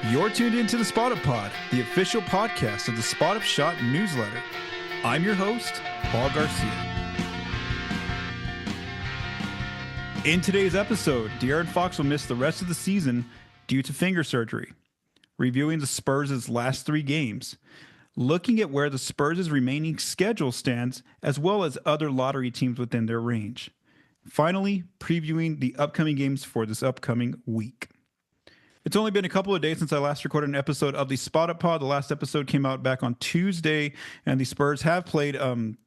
You're tuned into the Spot Up Pod, the official podcast of the Spot Up Shot newsletter. I'm your host, Paul Garcia. In today's episode, De'Aaron Fox will miss the rest of the season due to finger surgery. Reviewing the Spurs' last 3 games. Looking at where the Spurs' remaining schedule stands, as well as other lottery teams within their range. Finally, previewing the upcoming games for this upcoming week. It's only been a couple of days since I last recorded an episode of the Spot Up Pod. The last episode came out back on Tuesday, and the Spurs have played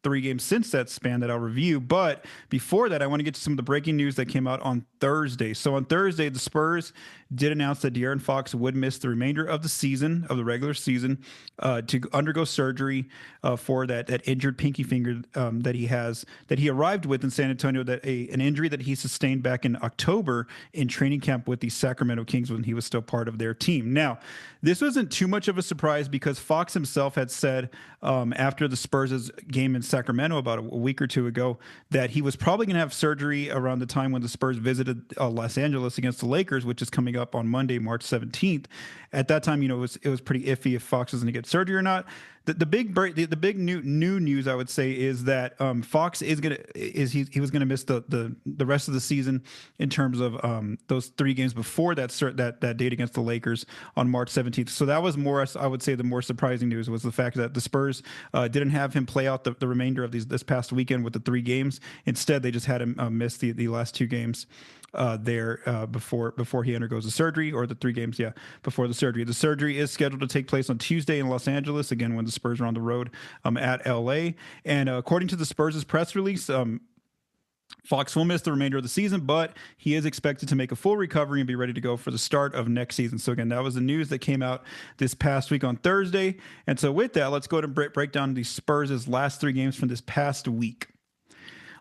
3 games since that span that I'll review. But before that, I want to get to some of the breaking news that came out on Thursday. So on Thursday, the Spurs did announce that De'Aaron Fox would miss the remainder of the season, of the regular season, to undergo surgery for that injured pinky finger that he has, that he arrived with in San Antonio, an injury that he sustained back in October in training camp with the Sacramento Kings when he was still part of their team. Now, this wasn't too much of a surprise because Fox himself had said after the Spurs' game in Sacramento about a week or two ago that he was probably going to have surgery around the time when the Spurs visited Los Angeles against the Lakers, which is coming up on Monday, March 17th. At that time, it was pretty iffy if Fox was going to get surgery or not. The big new news I would say is that Fox he was gonna miss the rest of the season in terms of those 3 games before that date against the Lakers on March 17th. So that was more, I would say, the more surprising news was the fact that the Spurs didn't have him play out the remainder of this past weekend with the 3 games. Instead, they just had him miss the last 2 games before he undergoes the surgery, or the 3 games before the surgery. The surgery is scheduled to take place on Tuesday in Los Angeles, again when the Spurs are on the road at LA. And according to the Spurs' press release, Fox will miss the remainder of the season, but he is expected to make a full recovery and be ready to go for the start of next season. So again, that was the news that came out this past week on Thursday. And so with that, let's go ahead and break down the Spurs' last 3 games from this past week.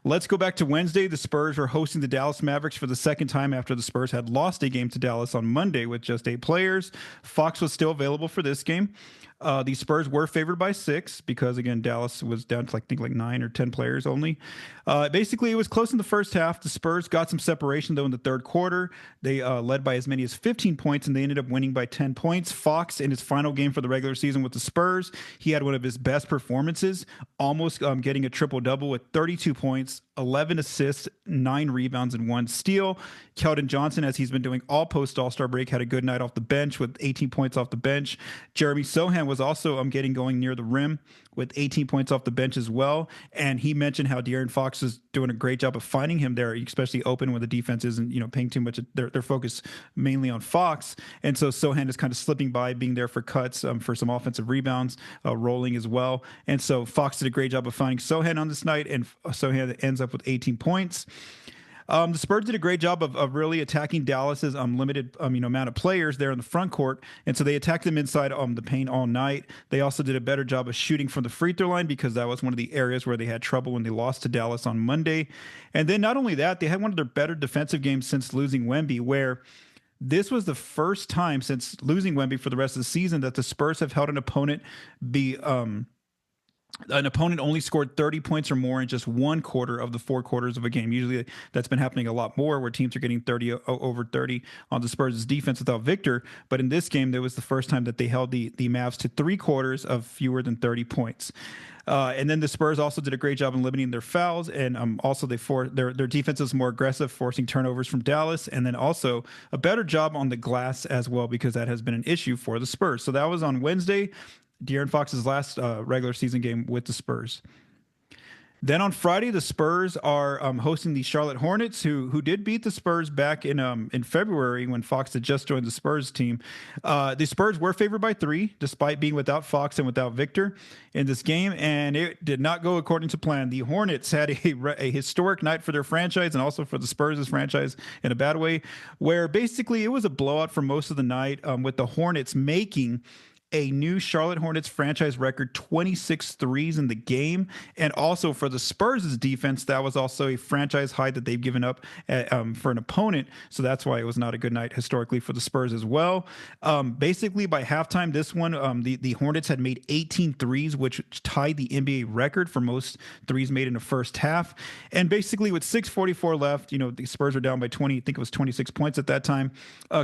Let's go back to Wednesday. The Spurs were hosting the Dallas Mavericks for the second time after the Spurs had lost a game to Dallas on Monday with just 8 players. Fox was still available for this game. The Spurs were favored by 6 because, again, Dallas was down to, I think, 9 or 10 players only. Basically, it was close in the first half. The Spurs got some separation, though, in the third quarter. They led by as many as 15 points, and they ended up winning by 10 points. Fox, in his final game for the regular season with the Spurs, he had one of his best performances, almost getting a triple-double with 32 points, 11 assists, 9 rebounds, and 1 steal. Keldon Johnson, as he's been doing all post-All-Star break, had a good night off the bench with 18 points off the bench. Jeremy Sohan was also getting going near the rim with 18 points off the bench as well. And he mentioned how De'Aaron Fox is doing a great job of finding him there, especially open when the defense isn't, paying too much. Their focus mainly on Fox. And so Sohan is kind of slipping by, being there for cuts, for some offensive rebounds, rolling as well. And so Fox did a great job of finding Sohan on this night, and Sohan ends up with 18 points. The Spurs did a great job of really attacking Dallas's limited amount of players there in the front court, and so they attacked them inside the paint all night. They also did a better job of shooting from the free throw line because that was one of the areas where they had trouble when they lost to Dallas on Monday. And then not only that, they had one of their better defensive games since losing Wemby, where this was the first time since losing Wemby for the rest of the season that the Spurs have held an opponent only scored 30 points or more in just 1 quarter of the 4 quarters of a game. Usually that's been happening a lot more, where teams are getting over 30 on the Spurs' defense without Victor. But in this game, that was the first time that they held the Mavs to 3 quarters of fewer than 30 points. And then the Spurs also did a great job in limiting their fouls, and also their defense is more aggressive, forcing turnovers from Dallas, and then also a better job on the glass as well, because that has been an issue for the Spurs. So that was on Wednesday, De'Aaron Fox's last regular season game with the Spurs. Then on Friday, the Spurs are hosting the Charlotte Hornets, who did beat the Spurs back in February when Fox had just joined the Spurs team. The Spurs were favored by 3, despite being without Fox and without Victor in this game, and it did not go according to plan. The Hornets had a historic night for their franchise and also for the Spurs' franchise in a bad way, where basically it was a blowout for most of the night, with the Hornets making a new Charlotte Hornets franchise record 26 threes in the game. And also for the Spurs' defense, that was also a franchise high that they've given up for an opponent. So that's why it was not a good night historically for the Spurs as well. Basically, by halftime, this one, the Hornets had made 18 threes, which tied the NBA record for most threes made in the first half. And basically, with 6:44 left, the Spurs are down by 20. I think it was 26 points at that time.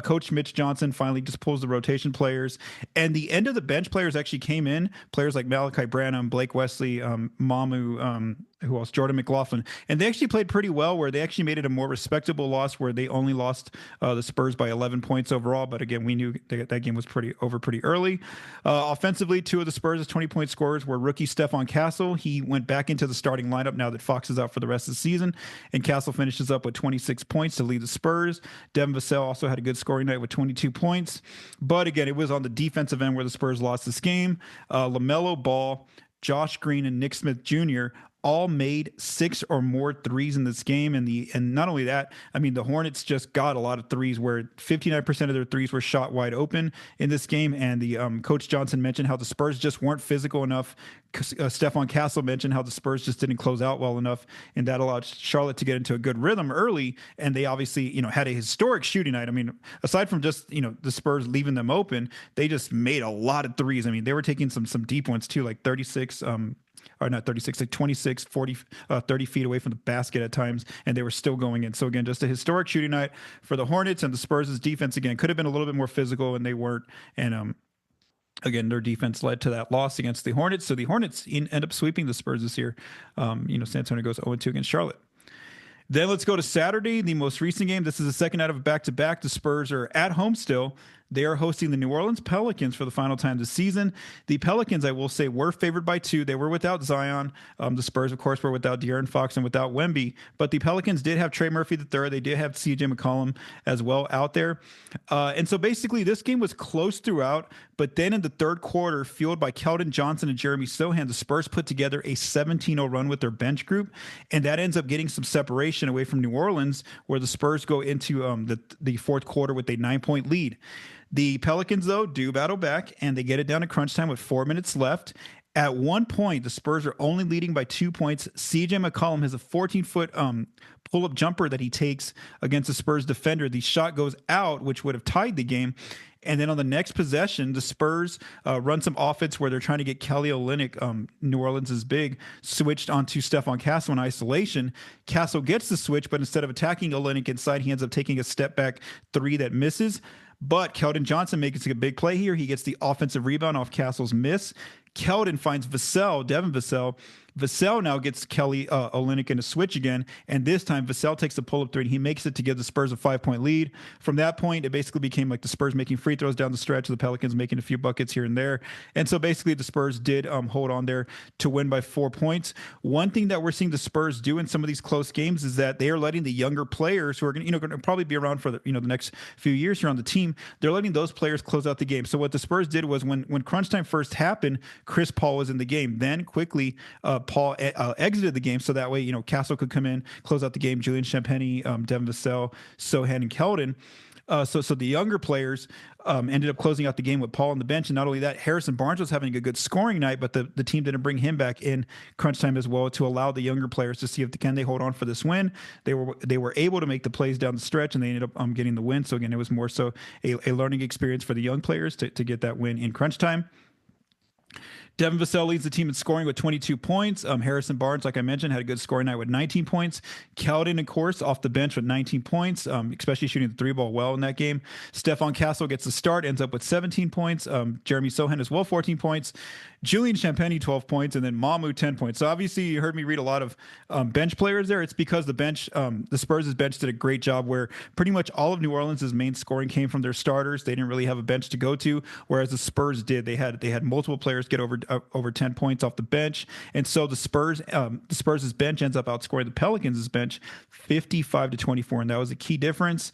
Coach Mitch Johnson finally just pulls the rotation players. And the end of the bench players actually came in. Players like Malachi Branham, Blake Wesley, Mamu, who else? Jordan McLaughlin. And they actually played pretty well, where they actually made it a more respectable loss, where they only lost the Spurs by 11 points overall. But again, we knew that game was pretty early. Offensively, two of the Spurs' 20-point scorers were rookie Stephon Castle. He went back into the starting lineup now that Fox is out for the rest of the season. And Castle finishes up with 26 points to lead the Spurs. Devin Vassell also had a good scoring night with 22 points. But again, it was on the defensive end where the Spurs lost this game. LaMelo Ball, Josh Green, and Nick Smith Jr. all made 6 or more threes in this game. And not only that, I mean, the Hornets just got a lot of threes, where 59% of their threes were shot wide open in this game. And the Coach Johnson mentioned how the Spurs just weren't physical enough. Stephon Castle mentioned how the Spurs just didn't close out well enough, and that allowed Charlotte to get into a good rhythm early. And they obviously, had a historic shooting night. I mean, aside from just, the Spurs leaving them open, they just made a lot of threes. I mean, they were taking some deep ones too, like 36, or not 36, like 26, 40, 30 feet away from the basket at times, and they were still going in. So again, just a historic shooting night for the Hornets. And the Spurs' defense, again, could have been a little bit more physical, and they weren't. And again, their defense led to that loss against the Hornets. So the Hornets end up sweeping the Spurs this year. San Antonio goes 0-2 against Charlotte. Then let's go to Saturday, the most recent game. This is the second out of a back-to-back. The Spurs are at home still. They are hosting the New Orleans Pelicans for the final time this season. The Pelicans, I will say, were favored by 2. They were without Zion. The Spurs, of course, were without De'Aaron Fox and without Wemby. But the Pelicans did have Trey Murphy III. They did have CJ McCollum as well out there. And so basically this game was close throughout. But then in the third quarter, fueled by Keldon Johnson and Jeremy Sohan, the Spurs put together a 17-0 run with their bench group. And that ends up getting some separation away from New Orleans, where the Spurs go into the fourth quarter with a 9-point lead. The Pelicans, though, do battle back, and they get it down to crunch time with 4 minutes left. At one point, the Spurs are only leading by 2 points. CJ McCollum has a 14-foot pull-up jumper that he takes against the Spurs defender. The shot goes out, which would have tied the game. And then on the next possession, the Spurs run some offense where they're trying to get Kelly Olynyk, New Orleans' big, switched onto Stephon Castle in isolation. Castle gets the switch, but instead of attacking Olynyk inside, he ends up taking a step-back 3 that misses. But Keldon Johnson makes a big play here. He gets the offensive rebound off Castle's miss. Keldon finds Devin Vassell. Vassell now gets Kelly Olynyk in a switch again, and this time Vassell takes the pull-up 3, and he makes it to give the Spurs a 5-point lead. From that point, it basically became like the Spurs making free throws down the stretch, the Pelicans making a few buckets here and there. And so basically the Spurs did hold on there to win by 4 points. One thing that we're seeing the Spurs do in some of these close games is that they are letting the younger players who are going to probably be around for the next few years here on the team, they're letting those players close out the game. So what the Spurs did was when crunch time first happened, Chris Paul was in the game. Then quickly Paul exited the game, so that way Castle could come in, close out the game. Julian Champagny, Devin Vassell, Sohan, and Keldon. So the younger players ended up closing out the game with Paul on the bench. And not only that, Harrison Barnes was having a good scoring night, but the team didn't bring him back in crunch time as well to allow the younger players to see if they hold on for this win. They were able to make the plays down the stretch, and they ended up getting the win. So again, it was more so a learning experience for the young players to get that win in crunch time. Devin Vassell leads the team in scoring with 22 points. Harrison Barnes, like I mentioned, had a good scoring night with 19 points. Keldon, of course, off the bench with 19 points, especially shooting the 3-ball well in that game. Stephon Castle gets the start, ends up with 17 points. Jeremy Sohan as well, 14 points. Julian Champagny, 12 points, and then Mamu, 10 points. So obviously you heard me read a lot of bench players there. It's because the Spurs' bench did a great job where pretty much all of New Orleans' main scoring came from their starters. They didn't really have a bench to go to, whereas the Spurs did. They had multiple players get over 10 points off the bench. And so the Spurs' bench ends up outscoring the Pelicans' bench 55-24, and that was a key difference.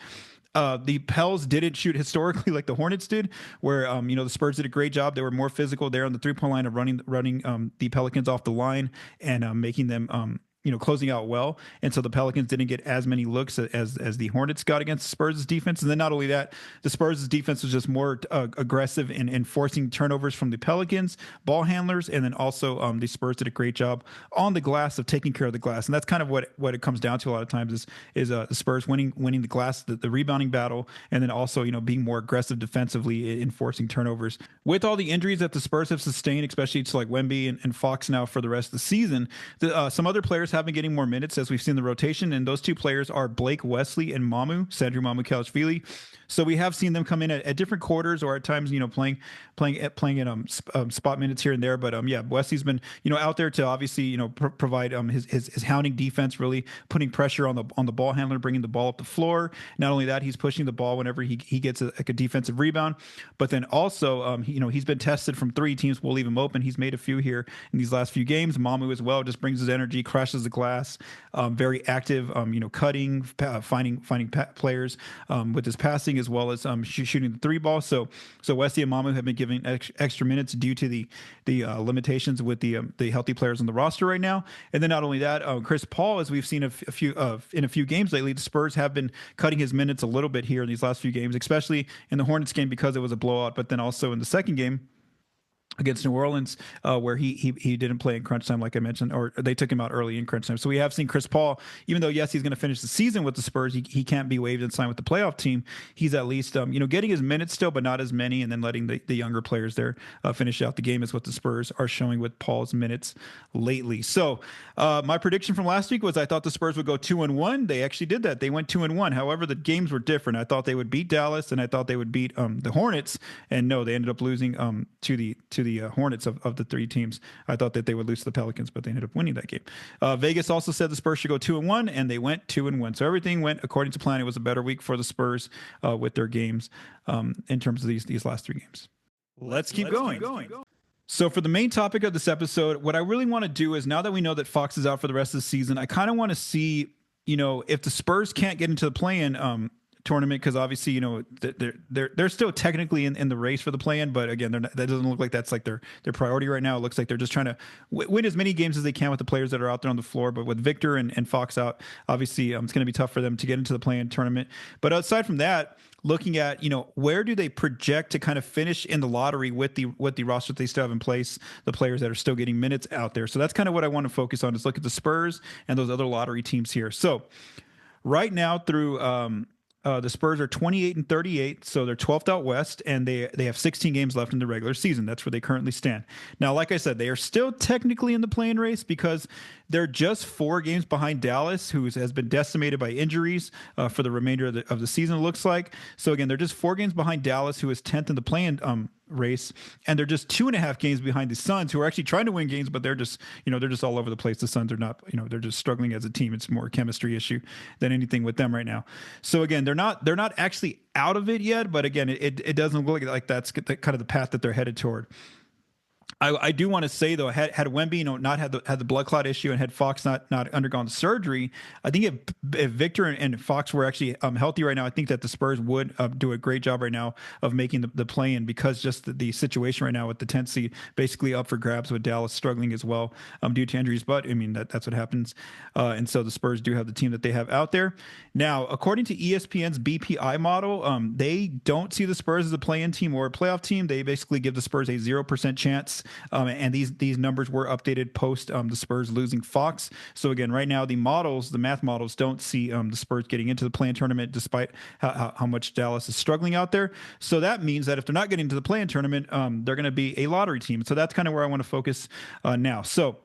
The Pels didn't shoot historically like the Hornets did, where the Spurs did a great job. They were more physical there on the 3-point line of running the Pelicans off the line and making them closing out well, and so the Pelicans didn't get as many looks as the Hornets got against Spurs' defense. And then not only that, the Spurs' defense was just more aggressive in forcing turnovers from the Pelicans ball handlers, and then also the Spurs did a great job on the glass of taking care of the glass, and that's kind of what it comes down to a lot of times is the Spurs winning the glass, the rebounding battle, and then also being more aggressive defensively in forcing turnovers. With all the injuries that the Spurs have sustained, especially to like Wemby and Fox now for the rest of the season, some other players have been getting more minutes as we've seen the rotation, and those two players are Blake Wesley and Sandro Mamukelashvili. So we have seen them come in at different quarters or at times, playing in spot minutes here and there. But yeah, Wesley's been out there to obviously provide his hounding defense, really putting pressure on the ball handler, bringing the ball up the floor. Not only that, he's pushing the ball whenever he gets a defensive rebound, but then also he's been tested from three. Teams will leave him open. He's made a few here in these last few games. Mamu as well just brings his energy, crashes the glass, very active, cutting, finding players with his passing as well as shooting the three ball. So Wesley and Mamu have been given extra minutes due to the limitations with the healthy players on the roster right now. And then not only that, Chris Paul, as we've seen in a few games lately, the Spurs have been cutting his minutes a little bit here in these last few games, especially in the Hornets game because it was a blowout, but then also in the second game against New Orleans, where he didn't play in crunch time, like I mentioned, or they took him out early in crunch time. So we have seen Chris Paul, even though, yes, he's going to finish the season with the Spurs, he can't be waived and signed with the playoff team. He's at least, getting his minutes still, but not as many, and then letting the younger players there finish out the game is what the Spurs are showing with Paul's minutes lately. So my prediction from last week was I thought the Spurs would go 2-1. They actually did that. They went 2-1. However, the games were different. I thought they would beat Dallas, and I thought they would beat the Hornets, and no, they ended up losing to the Hornets of the three teams. I thought that they would lose to the Pelicans, but they ended up winning that game. Vegas also said the Spurs should go 2-1, and they went 2-1. So everything went according to plan. It was a better week for the Spurs with their games in terms of these last three games. Let's keep going. So for the main topic of this episode, what I really want to do is, now that we know that Fox is out for the rest of the season, I kind of want to see, if the Spurs can't get into the play-in tournament, because obviously they're still technically in the race for the play-in, but again, that doesn't look like that's like their priority right now. It looks like they're just trying to win as many games as they can with the players that are out there on the floor. But with Victor and Fox out, obviously it's going to be tough for them to get into the play-in tournament. But aside from that, looking at where do they project to kind of finish in the lottery with the roster that they still have in place, the players that are still getting minutes out there. So that's kind of what I want to focus on, is look at the Spurs and those other lottery teams here. So right now through the Spurs are 28-38, so they're 12th out west, and they have 16 games left in the regular season. That's where they currently stand. Now, like I said, they are still technically in the play-in race because they're just 4 games behind Dallas, who has been decimated by injuries for the remainder of the season, it looks like. So again, they're just 4 games behind Dallas, who is 10th in the play-in race, and they're just 2.5 games behind the Suns, who are actually trying to win games, but they're just all over the place. The Suns are not, they're just struggling as a team. It's more a chemistry issue than anything with them right now. So again, they're not actually out of it yet, but again, it doesn't look like that's kind of the path that they're headed toward. I do want to say though, had Wemby not had the blood clot issue, and had Fox not undergone the surgery, I think if Victor and Fox were actually healthy right now, I think that the Spurs would do a great job right now of making the play in, because just the situation right now with the 10th seed basically up for grabs, with Dallas struggling as well due to injuries. But I mean that's what happens, and so the Spurs do have the team that they have out there now. According to ESPN's BPI model, they don't see the Spurs as a play-in team or a playoff team. They basically give the Spurs a 0% chance. And these numbers were updated post the Spurs losing Fox. So again, right now the math models don't see the Spurs getting into the play-in tournament, despite how much Dallas is struggling out there. So that means that if they're not getting into the play-in tournament, they're going to be a lottery team. So that's kind of where I want to focus now. So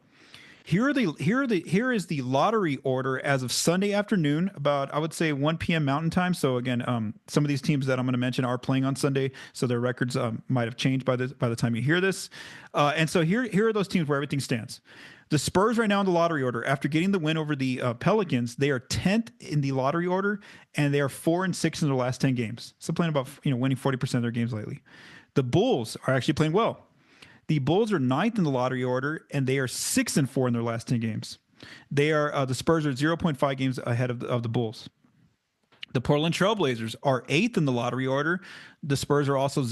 here is the lottery order as of Sunday afternoon, about, I would say, 1 p.m. Mountain Time. So again, some of these teams that I'm going to mention are playing on Sunday, so their records might have changed by the time you hear this. And so here are those teams where everything stands. The Spurs right now in the lottery order, after getting the win over the Pelicans, they are 10th in the lottery order, and they are 4-6 in their last 10 games. So playing about winning 40% of their games lately. The Bulls are actually playing well. The Bulls are 9th in the lottery order, and they are 6-4 in their last 10 games. They are the Spurs are 0.5 games ahead of the Bulls. The Portland Trailblazers are 8th in the lottery order. The Spurs are also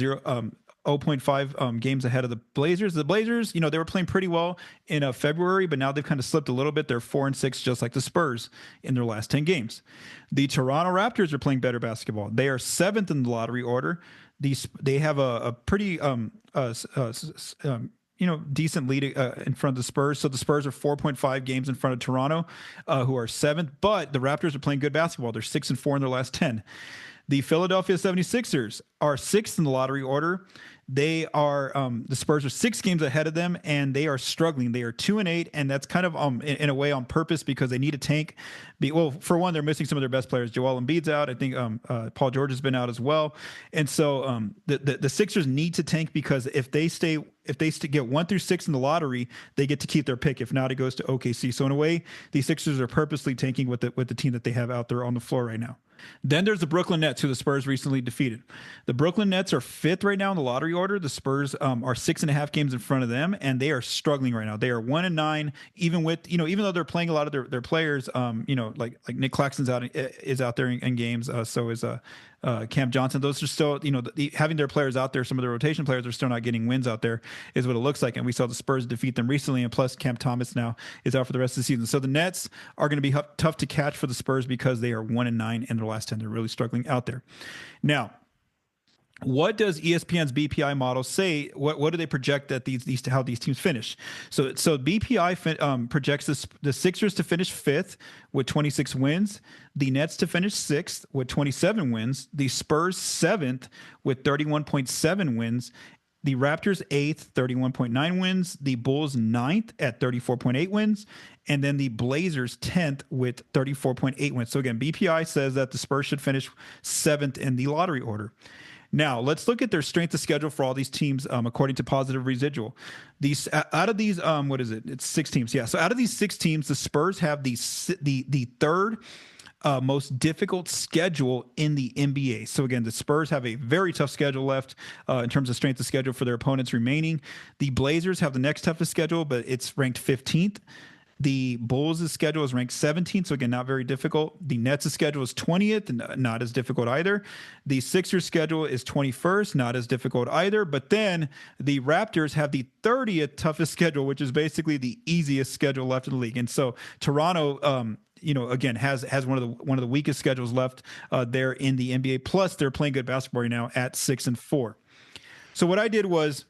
zero point 0.5 games ahead of the Blazers. The Blazers, they were playing pretty well in February, but now they've kind of slipped a little bit. They're 4-6, just like the Spurs in their last 10 games. The Toronto Raptors are playing better basketball. They are 7th in the lottery order. They have a pretty decent lead in front of the Spurs. So the Spurs are 4.5 games in front of Toronto, who are 7th. But the Raptors are playing good basketball. They're 6-4 in their last 10. The Philadelphia 76ers are 6th in the lottery order. They are the Spurs are 6 games ahead of them, and they are struggling. They are 2-8, and that's kind of in a way on purpose because they need a tank. Well, for one, they're missing some of their best players. Joel Embiid's out. I think Paul George has been out as well, and so the Sixers need to tank because if they get 1 through 6 in the lottery, they get to keep their pick. If not, it goes to OKC. So in a way, the Sixers are purposely tanking with the team that they have out there on the floor right now. Then there's the Brooklyn Nets, who the Spurs recently defeated. The Brooklyn Nets are 5th right now in the lottery order. The Spurs are 6.5 games in front of them, and they are struggling right now. They are 1-9, even though they're playing a lot of their players. Like Nick Claxton's is out there in games. So is Cam Johnson. Those are still, having their players out there. Some of the rotation players are still not getting wins out there, is what it looks like. And we saw the Spurs defeat them recently, and plus Cam Thomas now is out for the rest of the season. So the Nets are going to be tough to catch for the Spurs because they are 1-9 in their last 10. They're really struggling out there. Now, what does ESPN's BPI model say? What do they project that how these teams finish? So BPI projects the Sixers to finish 5th with 26 wins, the Nets to finish 6th with 27 wins, the Spurs 7th with 31.7 wins, the Raptors 8th, 31.9 wins, the Bulls 9th at 34.8 wins, and then the Blazers 10th with 34.8 wins. So again, BPI says that the Spurs should finish 7th in the lottery order. Now, let's look at their strength of schedule for all these teams according to Positive Residual. Out of these, what is it? It's 6 teams. Yeah. So out of these 6 teams, the Spurs have the third most difficult schedule in the NBA. So again, the Spurs have a very tough schedule left in terms of strength of schedule for their opponents remaining. The Blazers have the next toughest schedule, but it's ranked 15th. The Bulls' schedule is ranked 17th, so again, not very difficult. The Nets' schedule is 20th, and not as difficult either. The Sixers' schedule is 21st, not as difficult either. But then the Raptors have the 30th toughest schedule, which is basically the easiest schedule left in the league. And so Toronto, again, has one of the weakest schedules left there in the NBA. Plus, they're playing good basketball right now at 6-4. So what I did was,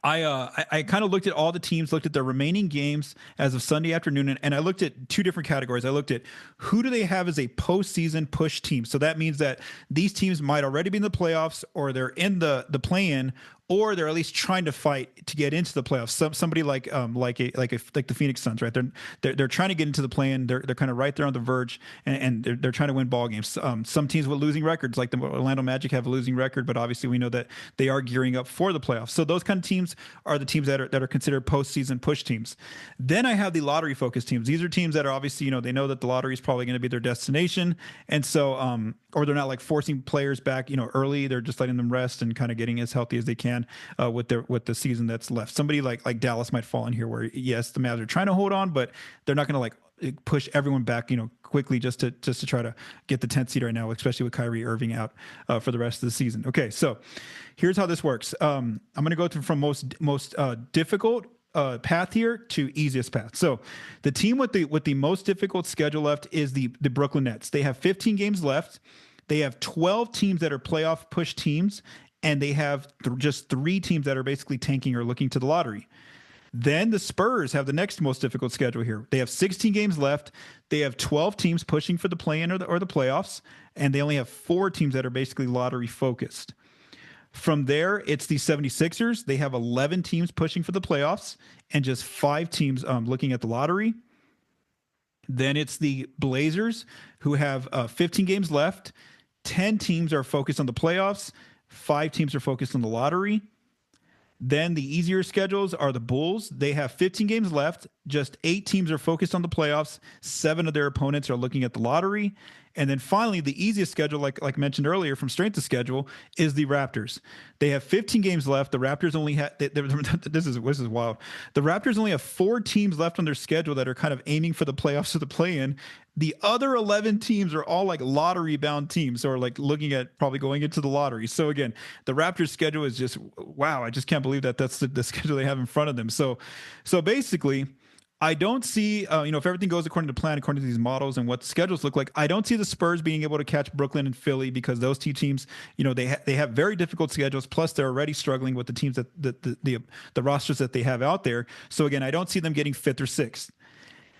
I kind of looked at all the teams, looked at their remaining games as of Sunday afternoon, and I looked at 2 different categories. I looked at who do they have as a postseason push team. So that means that these teams might already be in the playoffs, or they're in the play-in, or they're at least trying to fight to get into the playoffs. Somebody like the Phoenix Suns, right? They're trying to get into the play-in. They're kind of right there on the verge, and they're trying to win ball games. Some teams with losing records, like the Orlando Magic, have a losing record, but obviously we know that they are gearing up for the playoffs. So those kind of teams are the teams that are considered postseason push teams. Then I have the lottery focused teams. These are teams that are obviously, they know that the lottery is probably going to be their destination, and so or they're not like forcing players back, early. They're just letting them rest and kind of getting as healthy as they can with the season that's left. Somebody like Dallas might fall in here, where yes, the Mavs are trying to hold on, but they're not going to push everyone back, quickly just to try to get the 10th seed right now, especially with Kyrie Irving out for the rest of the season. Okay, so here's how this works. I'm going to go through from most difficult path here to easiest path. So the team with the most difficult schedule left is the Brooklyn Nets. They have 15 games left. They have 12 teams that are playoff push teams, and they have just 3 teams that are basically tanking or looking to the lottery. Then the Spurs have the next most difficult schedule here. They have 16 games left. They have 12 teams pushing for the play-in or the playoffs, and they only have 4 teams that are basically lottery focused. From there, it's the 76ers. They have 11 teams pushing for the playoffs and just 5 teams looking at the lottery. Then it's the Blazers, who have 15 games left. 10 teams are focused on the playoffs. 5 teams are focused on the lottery. Then the easier schedules are the Bulls. They have 15 games left. Just 8 teams are focused on the playoffs. 7 of their opponents are looking at the lottery. And then finally, the easiest schedule, like mentioned earlier, from strength of schedule, is the Raptors. They have 15 games left. The Raptors only have this is wild. The Raptors only have 4 teams left on their schedule that are kind of aiming for the playoffs or the play-in. The other 11 teams are all like lottery bound teams, or like looking at probably going into the lottery. So again, the Raptors schedule is just wow. I just can't believe that that's the schedule they have in front of them. So basically, I don't see, if everything goes according to plan, according to these models and what the schedules look like, I don't see the Spurs being able to catch Brooklyn and Philly, because those 2 teams, they have very difficult schedules. Plus, they're already struggling with the teams that the rosters that they have out there. So again, I don't see them getting 5th or 6th.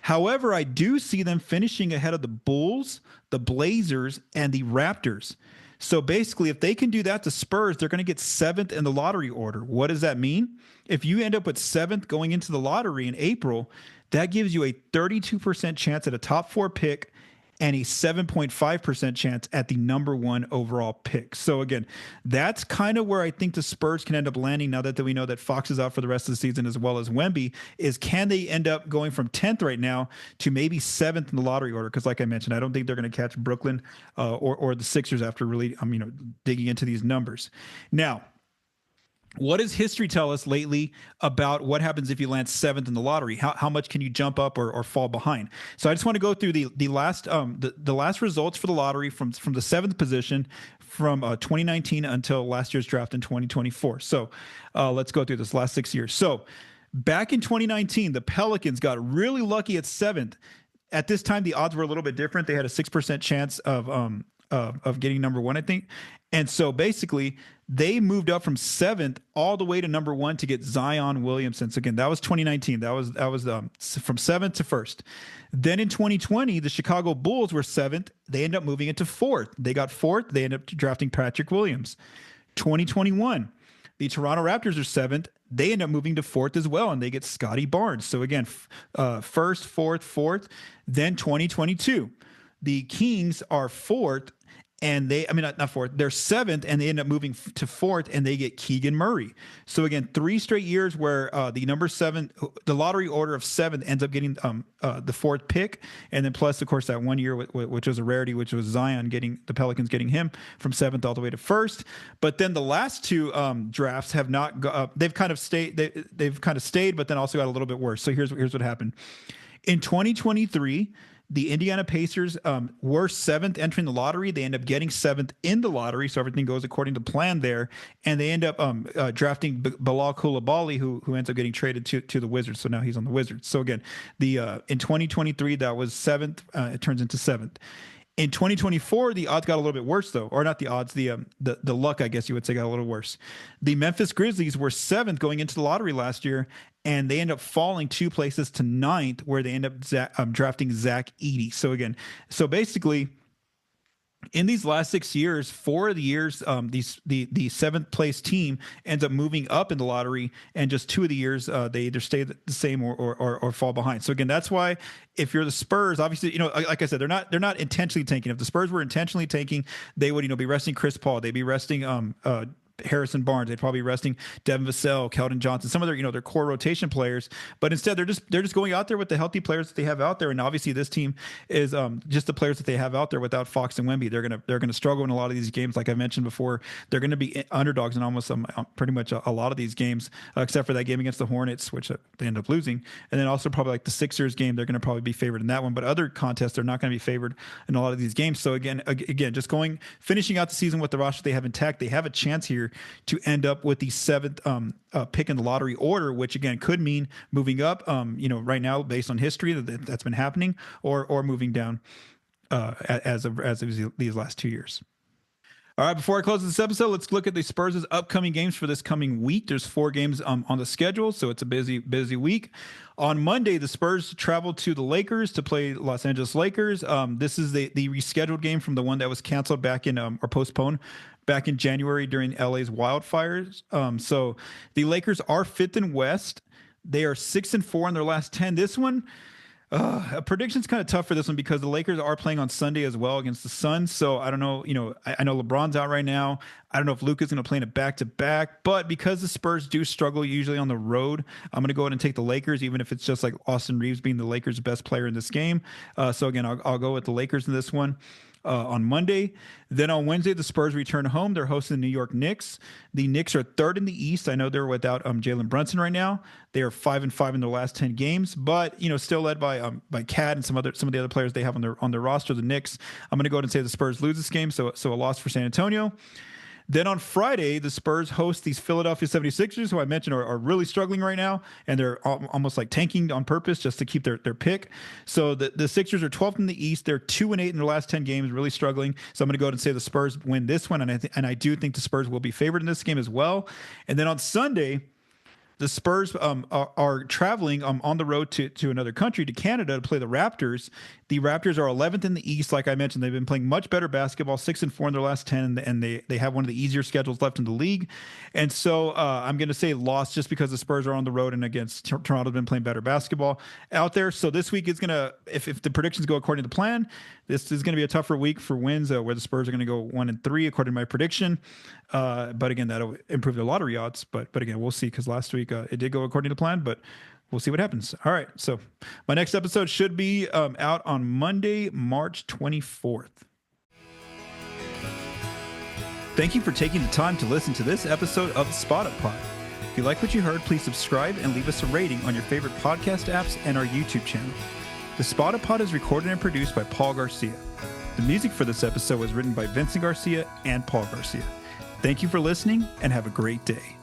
However, I do see them finishing ahead of the Bulls, the Blazers, and the Raptors. So basically, if they can do that to Spurs, they're going to get 7th in the lottery order. What does that mean? If you end up with 7th going into the lottery in April, that gives you a 32% chance at a top 4 pick and a 7.5% chance at the number 1 overall pick. So again, that's kind of where I think the Spurs can end up landing, now that we know that Fox is out for the rest of the season, as well as Wemby, is can they end up going from 10th right now to maybe 7th in the lottery order? Because like I mentioned, I don't think they're going to catch Brooklyn or the Sixers after really digging into these numbers. Now, what does history tell us lately about what happens if you land 7th in the lottery? How much can you jump up or fall behind? So I just want to go through the last results for the lottery from the 7th position from 2019 until last year's draft in 2024. So let's go through this last 6 years. So back in 2019, the Pelicans got really lucky at 7th. At this time, the odds were a little bit different. They had a 6% chance of getting number 1, I think. And so basically, they moved up from 7th all the way to number 1 to get Zion Williamson. So again, that was 2019. That was from 7th to 1st. Then in 2020, the Chicago Bulls were 7th. They ended up moving into 4th. They got 4th. They ended up drafting Patrick Williams. 2021, the Toronto Raptors are 7th. They end up moving to 4th as well, and they get Scotty Barnes. So again, 1st, 4th, 4th. Then 2022, the Kings are 4th. And not 4th, they're 7th, and they end up moving to 4th, and they get Keegan Murray. So again, 3 straight years where the number 7, the lottery order of 7th ends up getting the 4th pick, and then plus, of course, that 1 year which was a rarity, which was Zion the Pelicans getting him from 7th all the way to 1st. But then the last 2 drafts have not. They've kind of stayed. They've kind of stayed, but then also got a little bit worse. So here's what happened in 2023. The Indiana Pacers were 7th entering the lottery. They end up getting 7th in the lottery, so everything goes according to plan there. And they end up drafting Bilal Coulibaly, who ends up getting traded to the Wizards. So now he's on the Wizards. So again, in 2023, that was 7th. It turns into 7th. In 2024, the odds got a little bit worse, though, or not the odds, the luck, I guess you would say, got a little worse. The Memphis Grizzlies were 7th going into the lottery last year, and they end up falling 2 places to 9th, where they end up drafting Zach Edey. So basically, in these last 6 years, 4 of the years, the 7th place team ends up moving up in the lottery, and just 2 of the years they either stay the same or fall behind. So again, that's why if you're the Spurs, obviously, like I said, they're not intentionally tanking. If the Spurs were intentionally tanking, they would be resting Chris Paul, they'd be resting Harrison Barnes. They'd probably be resting Devin Vassell, Keldon Johnson, some of their their core rotation players. But instead, they're just going out there with the healthy players that they have out there. And obviously, this team is just the players that they have out there without Fox and Wemby. They're gonna struggle in a lot of these games. Like I mentioned before, they're going to be underdogs in almost pretty much a lot of these games, except for that game against the Hornets, which they end up losing. And then also probably like the Sixers game, they're going to probably be favored in that one. But other contests, they're not going to be favored in a lot of these games. So again, just finishing out the season with the roster they have intact, they have a chance here to end up with the 7th pick in the lottery order, which again could mean moving up, right now based on history that's been happening, or moving down as of these last 2 years. All right, before I close this episode, let's look at the Spurs' upcoming games for this coming week. There's 4 games on the schedule, so it's a busy week. On Monday, the Spurs travel to the Lakers to play Los Angeles Lakers. This is the rescheduled game from the one that was canceled back in or postponed back in January during LA's wildfires. So the Lakers are 5th in West. They are 6-4 in their last 10. This one, a prediction's kind of tough for this one because the Lakers are playing on Sunday as well against the Suns. So I don't know, I know LeBron's out right now. I don't know if Luka's going to play in a back-to-back, but because the Spurs do struggle usually on the road, I'm going to go ahead and take the Lakers, even if it's just like Austin Reeves being the Lakers' best player in this game. So again, I'll go with the Lakers in this one. on Monday. Then on Wednesday, the Spurs return home. They're hosting the New York Knicks. The Knicks are third in the East. I know they're without Jalen Brunson right now. They are 5-5 in their last 10 games, but still led by Cat and some of the other players they have on their roster. The Knicks. I'm going to go ahead and say the Spurs lose this game, so a loss for San Antonio. Then on Friday, the Spurs host these Philadelphia 76ers, who I mentioned are really struggling right now, and they're almost like tanking on purpose just to keep their pick. So the Sixers are 12th in the East. They're 2-8 in their last 10 games, really struggling. So I'm going to go ahead and say the Spurs win this one, and I do think the Spurs will be favored in this game as well. And then on Sunday, the Spurs are traveling on the road to another country, to Canada, to play the Raptors. The Raptors are 11th in the East. Like I mentioned, they've been playing much better basketball, 6-4 in their last 10, and they have one of the easier schedules left in the league. And so I'm going to say loss just because the Spurs are on the road, and against Toronto's been playing better basketball out there. So this week is going to, if the predictions go according to plan, this is going to be a tougher week for wins, where the Spurs are going to go 1-3 according to my prediction. But again, that'll improve the lottery odds. But again, we'll see, because last week it did go according to plan, but we'll see what happens. All right. So my next episode should be out on Monday, March 24th. Thank you for taking the time to listen to this episode of the Spotted Pod. If you like what you heard, please subscribe and leave us a rating on your favorite podcast apps and our YouTube channel. The Spotted Pod is recorded and produced by Paul Garcia. The music for this episode was written by Vincent Garcia and Paul Garcia. Thank you for listening, and have a great day.